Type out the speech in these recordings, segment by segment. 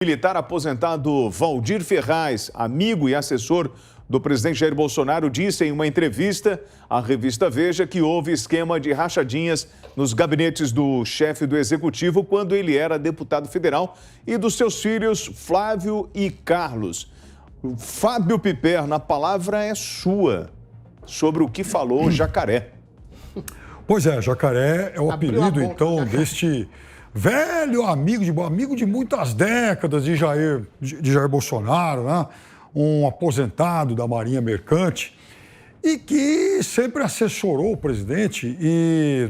Militar aposentado Valdir Ferraz, amigo e assessor do presidente Jair Bolsonaro, disse em uma entrevista à revista Veja que houve esquema de rachadinhas nos gabinetes do chefe do executivo quando ele era deputado federal e dos seus filhos Flávio e Carlos. Fábio Piperno, a palavra é sua sobre o que falou Jacaré. Pois é, Jacaré é o apelido, então, deste velho amigo de muitas décadas de Jair Bolsonaro, né? Um aposentado da Marinha Mercante e que sempre assessorou o presidente e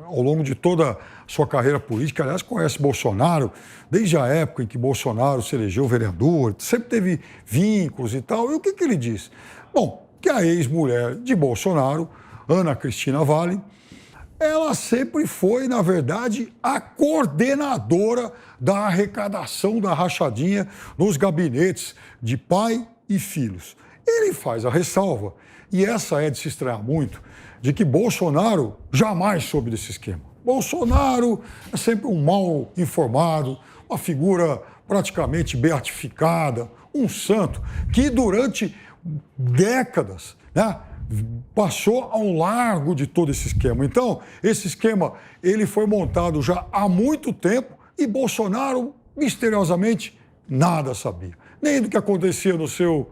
ao longo de toda a sua carreira política, aliás, conhece Bolsonaro desde a época em que Bolsonaro se elegeu vereador, sempre teve vínculos e tal. E o que ele diz? Bom, que a ex-mulher de Bolsonaro, Ana Cristina Valle, ela sempre foi, na verdade, a coordenadora da arrecadação da rachadinha nos gabinetes de pai e filhos. Ele faz a ressalva, e essa é de se estranhar muito, de que Bolsonaro jamais soube desse esquema. Bolsonaro é sempre um mal informado, uma figura praticamente beatificada, um santo, que durante décadas, né, passou ao largo de todo esse esquema. Então, esse esquema ele foi montado já há muito tempo e Bolsonaro, misteriosamente, nada sabia. Nem do que acontecia no seu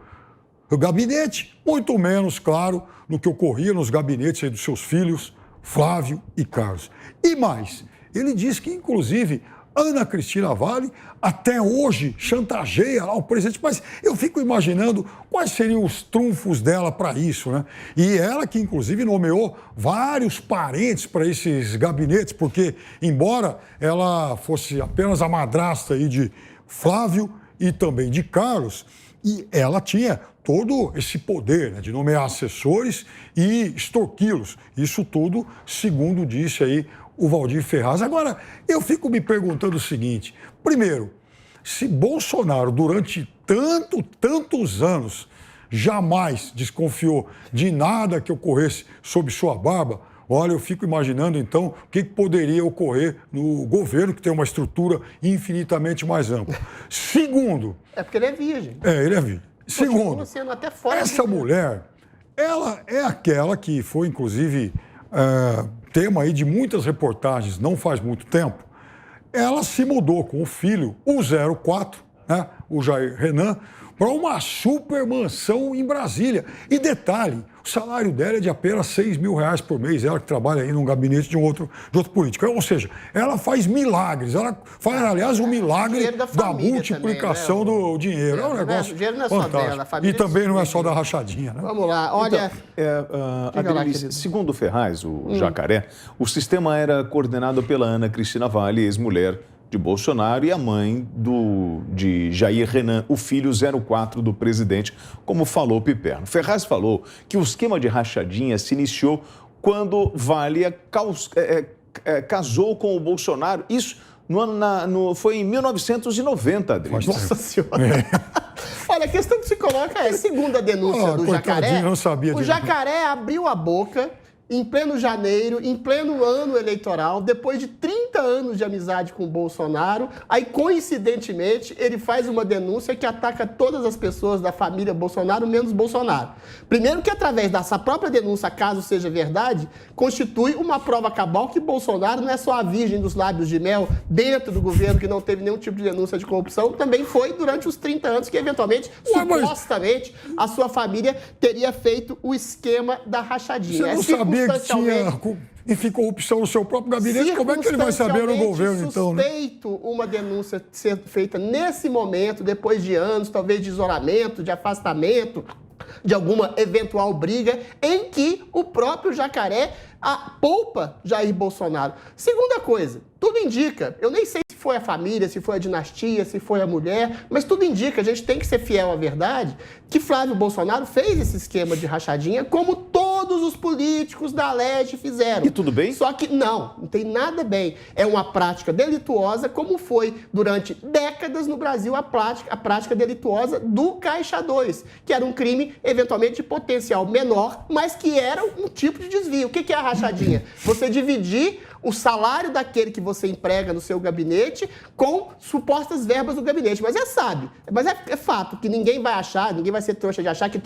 gabinete, muito menos, claro, no que ocorria nos gabinetes aí dos seus filhos, Flávio e Carlos. E mais, ele diz que, inclusive, Ana Cristina Valle até hoje chantageia lá o presidente, mas eu fico imaginando quais seriam os trunfos dela para isso, né? E ela que, inclusive, nomeou vários parentes para esses gabinetes, porque, embora ela fosse apenas a madrasta aí de Flávio e também de Carlos, e ela tinha todo esse poder, né, de nomear assessores e extorquí-los. Isso tudo, segundo disse aí o Valdir Ferraz. Agora, eu fico me perguntando o seguinte: primeiro, se Bolsonaro, durante tantos anos, jamais desconfiou de nada que ocorresse sob sua barba, olha, eu fico imaginando, então, o que poderia ocorrer no governo, que tem uma estrutura infinitamente mais ampla. Segundo... É porque ele é virgem. Ele é virgem. Segundo, sendo até fora essa mulher, ela é aquela que foi, inclusive... tema aí de muitas reportagens, não faz muito tempo, ela se mudou com o filho, o 04, né, o Jair Renan, para uma super mansão em Brasília. E detalhe, o salário dela é de apenas R$6.000 por mês, ela que trabalha aí num gabinete de outro político. Ou seja, ela faz milagres, ela faz, aliás, um milagre da multiplicação também, né? Do dinheiro. É um negócio o dinheiro não é só dela, e também não é só da rachadinha, né? Vamos lá, olha... Então, segundo o Ferraz, o Jacaré, o sistema era coordenado pela Ana Cristina Valle, ex-mulher de Bolsonaro, e a mãe de Jair Renan, o filho 04 do presidente, como falou Piperno. Ferraz falou que o esquema de rachadinha se iniciou quando Valle casou com o Bolsonaro. Isso foi em 1990, Adriano. Nossa Senhora! Olha, a questão que se coloca é, segundo a denúncia do Jacaré, não sabia o Jacaré abriu a boca em pleno janeiro, em pleno ano eleitoral, depois de 30 anos de amizade com o Bolsonaro, aí, coincidentemente, ele faz uma denúncia que ataca todas as pessoas da família Bolsonaro, menos Bolsonaro. Primeiro que, através dessa própria denúncia, caso seja verdade, constitui uma prova cabal que Bolsonaro não é só a virgem dos lábios de mel dentro do governo, que não teve nenhum tipo de denúncia de corrupção, também foi durante os 30 anos que, eventualmente, supostamente, a sua família teria feito o esquema da rachadinha. Você não sabia que tinha corrupção no seu próprio gabinete? Como é que ele vai saber no governo, então? Suspeito uma denúncia ser feita nesse momento, depois de anos, talvez de isolamento, de afastamento, de alguma eventual briga, em que o próprio Jacaré poupa Jair Bolsonaro. Segunda coisa, tudo indica, eu nem sei se foi a família, se foi a dinastia, se foi a mulher, mas tudo indica, a gente tem que ser fiel à verdade, que Flávio Bolsonaro fez esse esquema de rachadinha, como todos os políticos da Leste fizeram. E tudo bem? Só que não tem nada bem. É uma prática delituosa, como foi durante décadas no Brasil a prática delituosa do Caixa 2, que era um crime, eventualmente, de potencial menor, mas que era um tipo de desvio. O que é a rachadinha? Você dividir o salário daquele que você emprega no seu gabinete com supostas verbas do gabinete. Mas sábio, mas é fato que ninguém vai achar, ninguém vai ser trouxa de achar que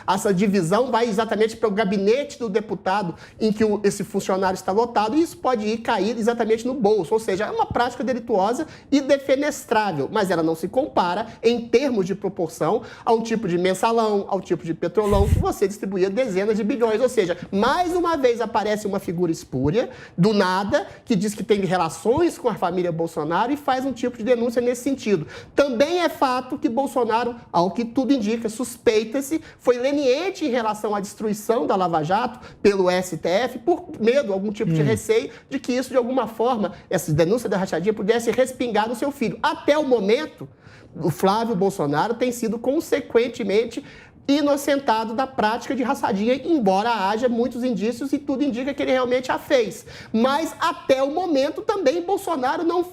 essa divisão vai exatamente para o gabinete do deputado em que esse funcionário está lotado, e isso pode cair exatamente no bolso. Ou seja, é uma prática delituosa e defenestrável, mas ela não se compara em termos de proporção a um tipo de mensalão, ao tipo de petrolão que você distribuía dezenas de bilhões. Ou seja, mais uma vez aparece uma figura espúria, do nada, que diz que tem relações com a família Bolsonaro e faz um tipo de denúncia nesse sentido. Também é fato que Bolsonaro, ao que tudo indica, suspeita-se, foi leniente em relação à destruição da Lava Jato pelo STF, por medo, algum tipo de receio de que isso, de alguma forma, essa denúncia da rachadinha pudesse respingar no seu filho. Até o momento, o Flávio Bolsonaro tem sido consequentemente inocentado da prática de rachadinha, embora haja muitos indícios e tudo indica que ele realmente a fez. Mas, até o momento, também Bolsonaro não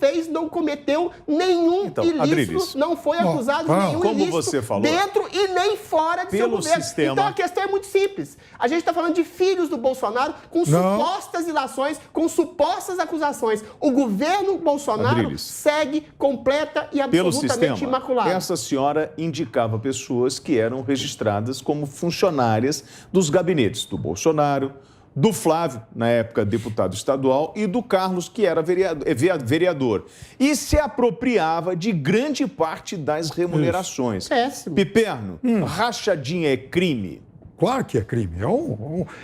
cometeu nenhum ilícito, Adriles, não foi acusado de nenhum como ilícito você falou, dentro e nem fora de seu governo. Sistema. Então, a questão é muito simples. A gente está falando de filhos do Bolsonaro com supostas ilações, com supostas acusações. O governo Bolsonaro segue completa e absolutamente imaculado. Essa senhora indicava pessoas que eram registradas como funcionárias dos gabinetes do Bolsonaro, do Flávio, na época deputado estadual, e do Carlos, que era vereador. E se apropriava de grande parte das remunerações. Péssimo. Piperno, rachadinha é crime? Claro que é crime.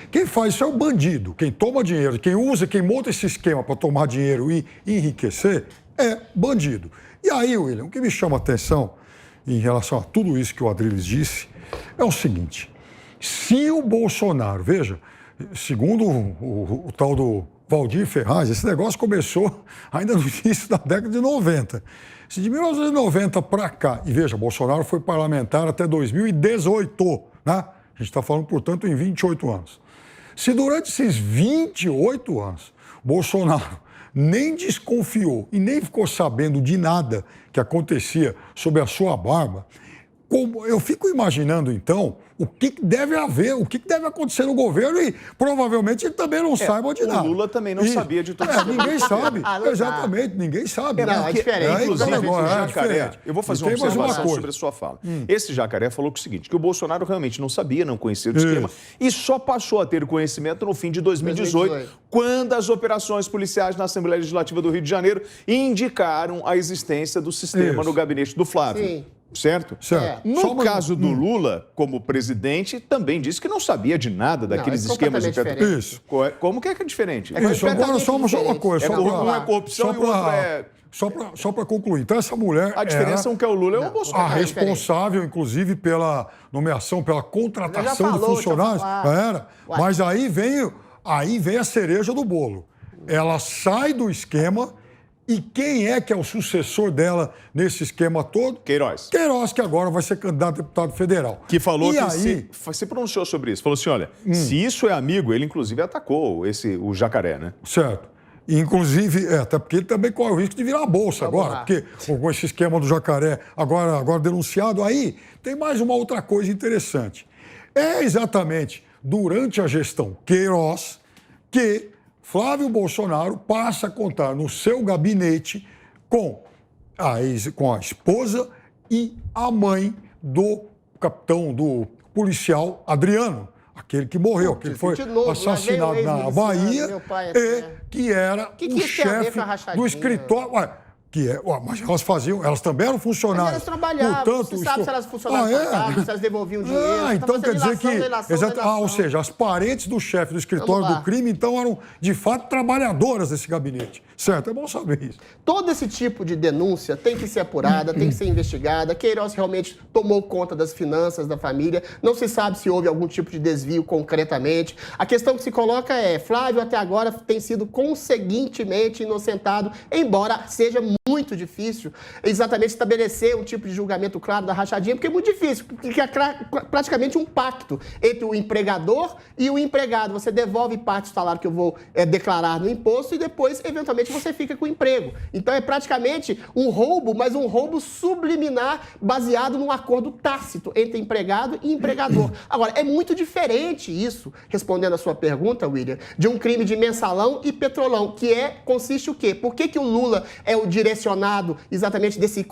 Quem faz isso é o bandido. Quem toma dinheiro, quem monta esse esquema para tomar dinheiro e enriquecer é bandido. E aí, William, o que me chama a atenção em relação a tudo isso que o Adriles disse é o seguinte: se o Bolsonaro, veja, segundo o tal do Valdir Ferraz, esse negócio começou ainda no início da década de 90. Se de 1990 para cá, e veja, Bolsonaro foi parlamentar até 2018, né? A gente está falando, portanto, em 28 anos. Se durante esses 28 anos, Bolsonaro nem desconfiou e nem ficou sabendo de nada que acontecia sob a sua barba, eu fico imaginando, então, o que deve haver, o que deve acontecer no governo e provavelmente ele também não saiba de nada. O Lula também não sabia de tudo isso. Ninguém sabe, exatamente, ninguém sabe. Não, é diferente. Inclusive, agora, Jacaré, eu vou fazer uma observação sobre a sua fala. Esse Jacaré falou o seguinte, que o Bolsonaro realmente não sabia, não conhecia o esquema, e só passou a ter conhecimento no fim de 2018, quando as operações policiais na Assembleia Legislativa do Rio de Janeiro indicaram a existência do sistema no gabinete do Flávio. Sim. Certo? No caso do Lula, como presidente, também disse que não sabia de nada daqueles esquemas de petróleo. Isso. Como que é diferente? Isso, agora só uma coisa. Um é corrupção e o outro é... Só para concluir. Então, essa mulher. A diferença é que o Lula é o Bolsonaro. A responsável, inclusive, pela nomeação, pela contratação de funcionários. Mas aí vem a cereja do bolo. Ela sai do esquema. E quem é que é o sucessor dela nesse esquema todo? Queiroz. Queiroz, que agora vai ser candidato a deputado federal. Que falou se pronunciou sobre isso. Falou assim, olha, se isso é amigo, ele inclusive atacou o Jacaré, né? Certo. E, inclusive, até porque ele também corre o risco de virar bolsa agora, porque com esse esquema do Jacaré agora denunciado, aí tem mais uma outra coisa interessante. É exatamente durante a gestão Queiroz que Flávio Bolsonaro passa a contar no seu gabinete com a esposa e a mãe do capitão, do policial Adriano, aquele que morreu, aquele que foi assassinado na Bahia, que era o chefe do escritório. Mas elas também eram funcionárias. Mas elas trabalhavam, portanto, você sabe se elas funcionavam, se elas devolviam dinheiro. Então quer dizer que... ou seja, as parentes do chefe do escritório do crime, então, eram, de fato, trabalhadoras desse gabinete. Certo? É bom saber isso. Todo esse tipo de denúncia tem que ser apurada, tem que ser investigada. Queiroz realmente tomou conta das finanças da família. Não se sabe se houve algum tipo de desvio concretamente. A questão que se coloca é, Flávio até agora tem sido conseguintemente inocentado, embora seja muito muito difícil exatamente estabelecer um tipo de julgamento claro da rachadinha, porque é muito difícil, porque é praticamente um pacto entre o empregador e o empregado. Você devolve parte do salário que eu vou declarar no imposto e depois, eventualmente, você fica com o emprego. Então, é praticamente um roubo, mas um roubo subliminar baseado num acordo tácito entre empregado e empregador. Agora, é muito diferente isso, respondendo a sua pergunta, William, de um crime de mensalão e petrolão, que consiste o quê? Por que o Lula é o direcionado exatamente desse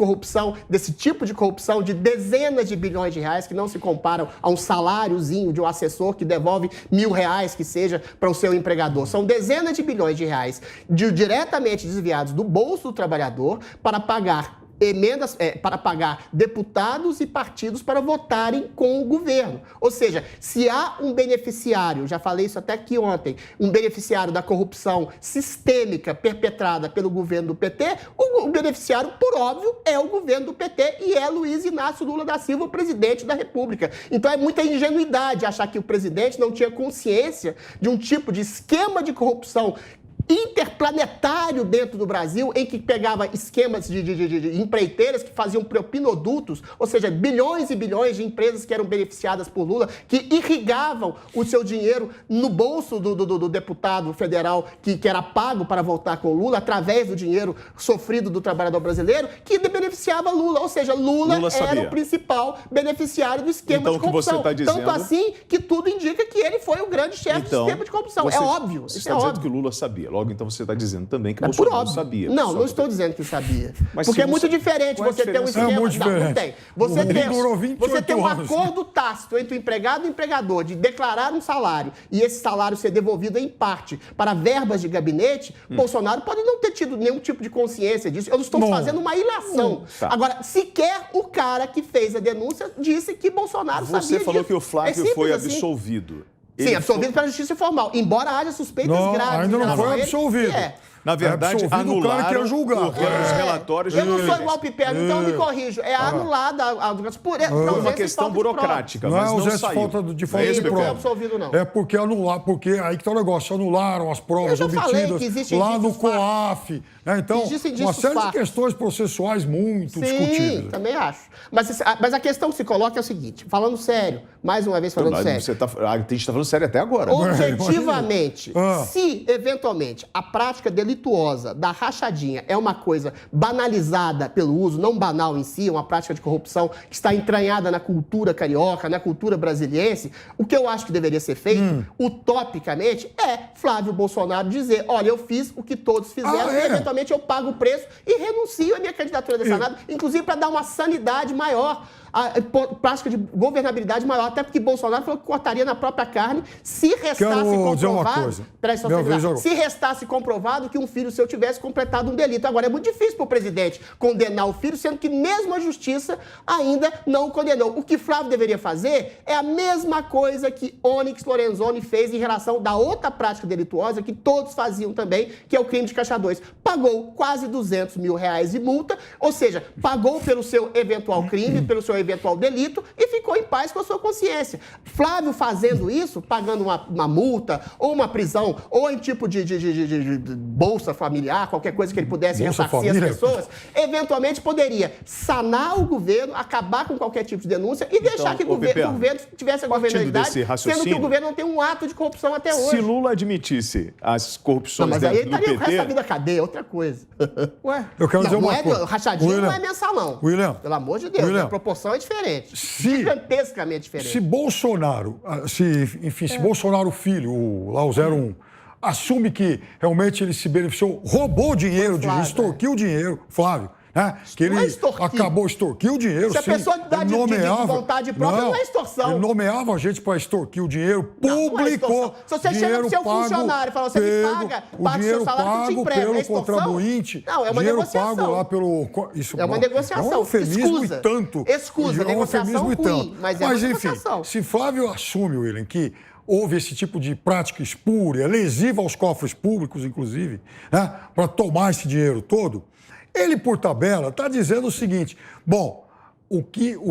tipo de corrupção de dezenas de bilhões de reais que não se comparam a um saláriozinho de um assessor que devolve R$1.000 que seja para o seu empregador? São dezenas de bilhões de reais diretamente desviados do bolso do trabalhador para pagar emendas, para pagar deputados e partidos para votarem com o governo. Ou seja, se há um beneficiário, já falei isso até aqui ontem, um beneficiário da corrupção sistêmica perpetrada pelo governo do PT, o beneficiário, por óbvio, é o governo do PT e é Luiz Inácio Lula da Silva, o presidente da República. Então é muita ingenuidade achar que o presidente não tinha consciência de um tipo de esquema de corrupção interplanetário dentro do Brasil, em que pegava esquemas de empreiteiras que faziam propinodutos, ou seja, bilhões e bilhões de empresas que eram beneficiadas por Lula, que irrigavam o seu dinheiro no bolso do deputado federal que era pago para votar com Lula, através do dinheiro sofrido do trabalhador brasileiro, que beneficiava Lula. Ou seja, Lula era o principal beneficiário do esquema de corrupção. Você tá dizendo... Tanto assim que tudo indica que ele foi o grande chefe do esquema de corrupção. É óbvio. Você está dizendo que o Lula sabia. Logo, então você está dizendo também que Bolsonaro sabia. Não estou dizendo que sabia. Porque é muito diferente você ter um esquema... Não tem. Você tem um acordo tácito entre o empregado e o empregador de declarar um salário e esse salário ser devolvido em parte para verbas de gabinete. Bolsonaro pode não ter tido nenhum tipo de consciência disso. Eu não estou fazendo uma ilação. Agora, sequer o cara que fez a denúncia disse que Bolsonaro sabia disso. Você falou que o Flávio foi absolvido. Sim, absolvido pela justiça formal, embora haja suspeitas graves. Ainda não foi absolvido. Na verdade, anularam o cara que ia julgar. Os relatórios... Eu não sou igual o Piperno, então eu me corrijo. É anulada por uma questão burocrática, mas não saiu. De falta de prova. Absolvido, não. É porque anular, porque aí que está o negócio, anularam as provas obtidas lá no COAF. Então, uma série de questões processuais muito discutíveis. Sim, também acho. Mas a questão que se coloca é o seguinte, falando sério, mais uma vez falando sério. A gente está falando sério até agora. Objetivamente, se, eventualmente, a prática delituosa da rachadinha é uma coisa banalizada pelo uso, não banal em si, uma prática de corrupção que está entranhada na cultura carioca, na cultura brasiliense, o que eu acho que deveria ser feito, utopicamente, é Flávio Bolsonaro dizer, olha, eu fiz o que todos fizeram, e eventualmente eu pago o preço e renuncio à minha candidatura ao Senado, inclusive para dar uma sanidade maior, a prática de governabilidade maior, até porque Bolsonaro falou que cortaria na própria carne se restasse comprovado. Se restasse comprovado que um filho seu tivesse completado um delito. Agora, é muito difícil para o presidente condenar o filho, sendo que mesmo a justiça ainda não o condenou. O que Flávio deveria fazer é a mesma coisa que Onyx Lorenzoni fez em relação da outra prática delituosa que todos faziam também, que é o crime de Caixa 2. Pagou quase R$200 mil de multa, ou seja, pagou pelo seu eventual crime, pelo seu eventual delito e ficou em paz com a sua consciência. Flávio fazendo isso, pagando uma multa ou uma prisão ou em tipo de bolsa familiar, qualquer coisa que ele pudesse ressarcir as pessoas, eventualmente poderia sanar o governo, acabar com qualquer tipo de denúncia e deixar que o governo tivesse a governabilidade, sendo que o governo não tem um ato de corrupção até hoje. Se Lula admitisse as corrupções mas aí ele estaria PT... o resto da vida cadeia, outra coisa. Ué, eu quero dizer uma coisa. Rachadinha não é mensalão. William, pelo amor de Deus, a proporção é diferente. Gigantescamente diferente. Se Bolsonaro, se Bolsonaro filho, lá o 01, assume que realmente ele se beneficiou, roubou dinheiro, extorquiu dinheiro, Flávio, né? Que ele acabou extorquiu o dinheiro. Se a pessoa dá de vontade própria, não é extorsão. Ele nomeava gente para extorquir o dinheiro, publicou. Se você chega pro seu funcionário e fala, você me paga o seu salário que te emprega, pelo contribuinte. Não, é uma negociação. Pago lá pelo... É uma negociação. É um eufemismo e tanto. Excusa, negociação ruim, mas é uma negociação. Enfim, se Flávio assume, William, que houve esse tipo de prática espúria, lesiva aos cofres públicos, inclusive, né, para tomar esse dinheiro todo, ele, por tabela, está dizendo o seguinte, bom, o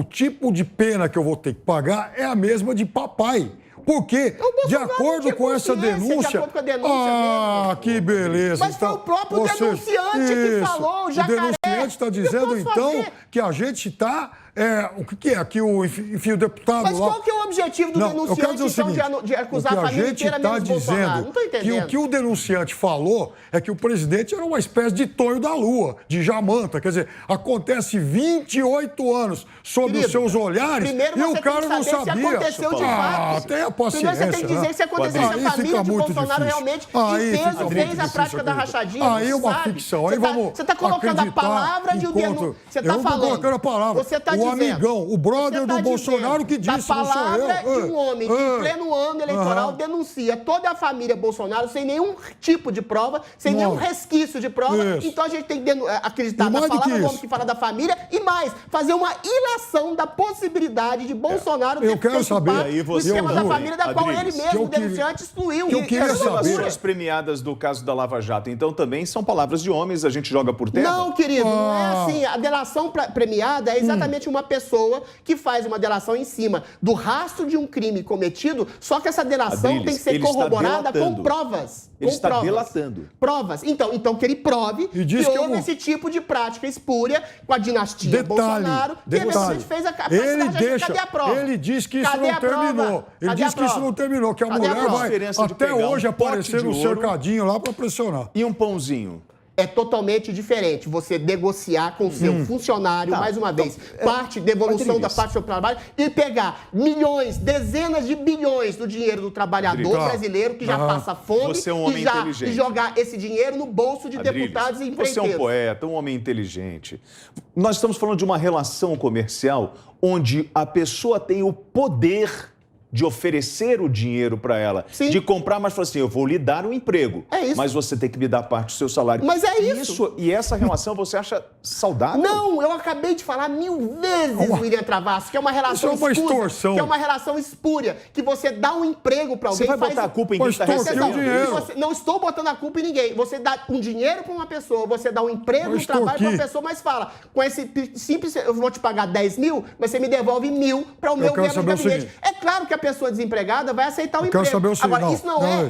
tipo de pena que eu vou ter que pagar é a mesma de papai. Porque, de acordo com essa denúncia... De acordo com a denúncia mesmo. Que beleza. Mas foi o próprio denunciante que falou, o Jacaré Anunciante está dizendo, então, que a gente está... o que é? Que enfim, o deputado Mas lá... qual que é o objetivo do denunciante, então, de acusar a família inteira menos Bolsonaro? Não estou entendendo. Que o que o denunciante falou é que o presidente era uma espécie de Tonho da Lua, de Jamanta. Quer dizer, acontece 28 anos sob os seus olhares e o cara não sabia. Se aconteceu de fato. Tenha paciência. Primeiro você tem que dizer que se aconteceu, se a família de Bolsonaro realmente fez a prática da rachadinha. Aí é uma ficção. Aí vamos Você está colocando a palavra de um denunciante. Você está falando. Eu não estou colocando a palavra. Você está dizendo. Amigão, o brother do Bolsonaro que disse, não sou eu. A palavra de um homem que em pleno ano eleitoral denuncia toda a família Bolsonaro sem nenhum tipo de prova, sem nenhum resquício de prova. Então a gente tem que acreditar na palavra do homem que fala da família e mais, fazer uma ilação da possibilidade de Bolsonaro ter participado do esquema da família da qual ele mesmo, o denunciante, excluiu. E as relações premiadas do caso da Lava Jato, então, também são palavras de homens, a gente joga por terra? Não, querido, não é assim. A delação premiada é exatamente uma pessoa que faz uma delação em cima do rastro de um crime cometido, só que essa delação tem que ser corroborada com provas. Ele está delatando. Provas. Então que ele prove que houve esse tipo de prática espúria com a dinastia Bolsonaro, que eventualmente fez a cadê a prova? Ele diz que isso não terminou. Ele diz que isso não terminou, que a mulher vai até hoje aparecer no cercadinho lá para pressionar. E um pãozinho? É totalmente diferente você negociar com o seu funcionário, mais uma vez, devolução da parte do seu trabalho e pegar milhões, dezenas de bilhões do dinheiro do trabalhador brasileiro que já passa fome e jogar esse dinheiro no bolso de deputados e empreiteiros. Você é um poeta, um homem inteligente. Nós estamos falando de uma relação comercial onde a pessoa tem o poder de oferecer o dinheiro para ela, de comprar, mas fala assim, eu vou lhe dar um emprego, mas você tem que me dar parte do seu salário. Mas é isso. E essa relação você acha saudável? Não, eu acabei de falar 1000 vezes, William Travassos, que é uma relação extorsão. Que é uma relação espúria, que você dá um emprego para alguém. Você vai botar a culpa em quem está recebendo dinheiro? Não estou botando a culpa em ninguém. Você dá um dinheiro para uma pessoa, você dá um emprego, um trabalho para uma pessoa, mas fala, com esse simples, eu vou te pagar 10 mil, mas você me devolve 1000 para o meu membro de gabinete. É claro que a pessoa desempregada vai aceitar o emprego. Agora, isso não é.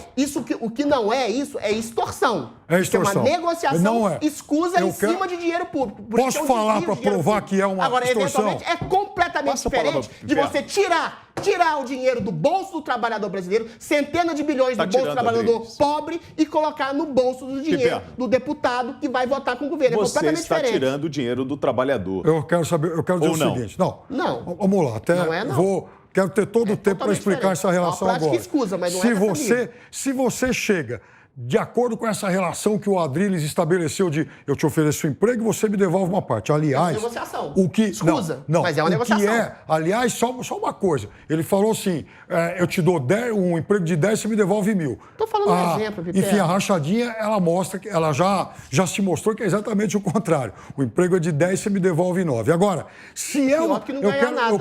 O que não é isso é extorsão. É extorsão. Isso é uma negociação escusa em cima de dinheiro público. Posso falar para provar que é uma extorsão? Agora, extorsão? eventualmente, é completamente diferente de você tirar o dinheiro do bolso do trabalhador brasileiro, centenas de bilhões do bolso do trabalhador pobre e colocar no bolso do dinheiro do deputado que vai votar com o governo. É completamente diferente. Você está tirando o dinheiro do trabalhador. Eu quero dizer o seguinte. Não. Vamos lá. Quero ter todo o tempo para explicar essa relação agora. Escusa, mas não é se você chega de acordo com essa relação que o Adrilles estabeleceu de eu te ofereço um emprego e você me devolve uma parte. Aliás, é uma negociação. Escusa, mas é uma negociação. Aliás, só uma coisa. Ele falou assim, eu te dou um emprego de 10, você me devolve 1000. Estou falando um exemplo, Piper. Enfim, a rachadinha, ela mostra que ela já se mostrou que é exatamente o contrário. O emprego é de 10, você me devolve 9. Agora, se eu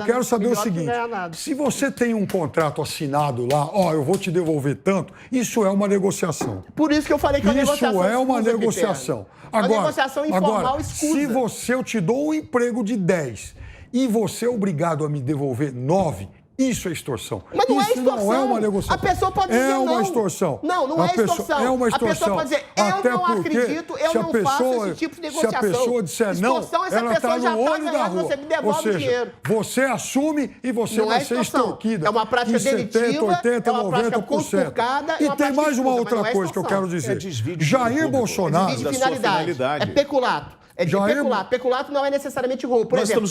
quero saber o seguinte, se você tem um contrato assinado lá, eu vou te devolver tanto, isso é uma negociação. Por isso que eu falei que é uma negociação. Isso é uma negociação. Agora, uma negociação informal escusa. Se eu te dou um emprego de 10 e você é obrigado a me devolver 9, isso é extorsão. Mas não é extorsão. Não é uma negociação. A pessoa pode dizer não. É uma extorsão. Não é extorsão. É uma extorsão. A pessoa pode dizer, eu não acredito, eu não faço esse tipo de negociação. Se a pessoa disser não, ela está no olho da rua. Você me devolve o dinheiro. Você assume e você vai ser extorquida. É uma prática delitiva, 70, 80, é uma prática 90%. conspurcada. E tem mais uma outra coisa que eu quero dizer. Jair Bolsonaro... Desvio de finalidade. É peculato. É de peculato. Peculato não é necessariamente roubo. Por exemplo,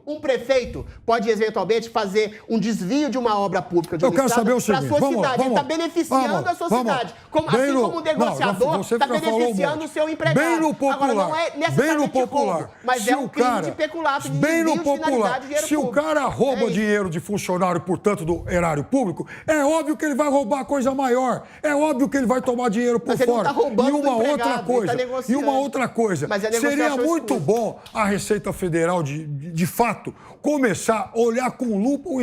um prefeito pode eventualmente fazer um desvio de uma obra pública de para a sua cidade. Ele está beneficiando a sua cidade. Assim como um negociador está beneficiando o seu empregado. Bem no popular. Agora, não é necessariamente roubo, mas é um crime de peculato, de desvio de finalidade de dinheiro público. Se o cara rouba dinheiro de funcionário, portanto, do erário público, é óbvio que ele vai roubar coisa maior. É óbvio que ele vai tomar dinheiro por fora. Tá roubando E uma outra coisa. Seria muito bom a Receita Federal, de fato, começar a olhar com lupa o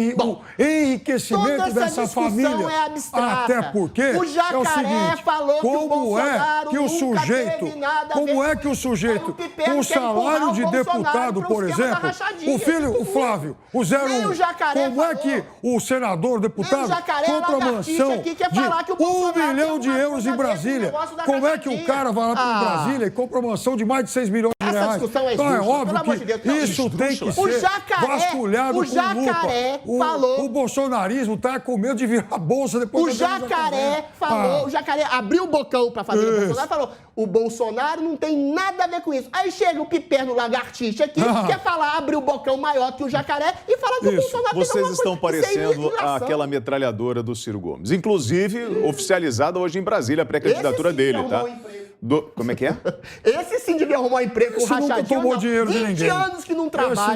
enriquecimento dessa família. É abstrata. Até porque o Jacaré falou como é que o sujeito com salário de deputado, por exemplo, o Flávio, o 01, como é que o senador, deputado, compra mansão de 1 milhão de euros em Brasília? Como é que o cara vai lá para Brasília e compra mansão de mais de 6 milhões de reais? essa discussão é Então é esdrúxula, óbvio pelo amor de que Deus. Não, isso tem que o ser Jacaré, vasculhado o Jacaré com lupa. falou... O bolsonarismo tá com medo de virar bolsa depois O Jacaré falou, o Jacaré abriu o bocão pra família Bolsonaro e falou: o Bolsonaro não tem nada a ver com isso. Aí chega o piperno lagartixa aqui, quer falar, abrir o bocão maior que o Jacaré e falar que o Bolsonaro tem Vocês alguma estão coisa. Isso é parecendo imigração. aquela metralhadora do Ciro Gomes. Inclusive, oficializada hoje em Brasília a pré-candidatura Esse sim dele, arrumou tá? um emprego. Como é que é? Esse sim devia arrumar um emprego com Esse nunca rachadinha. tomou não. dinheiro de 20 ninguém. anos que não Esse trabalha.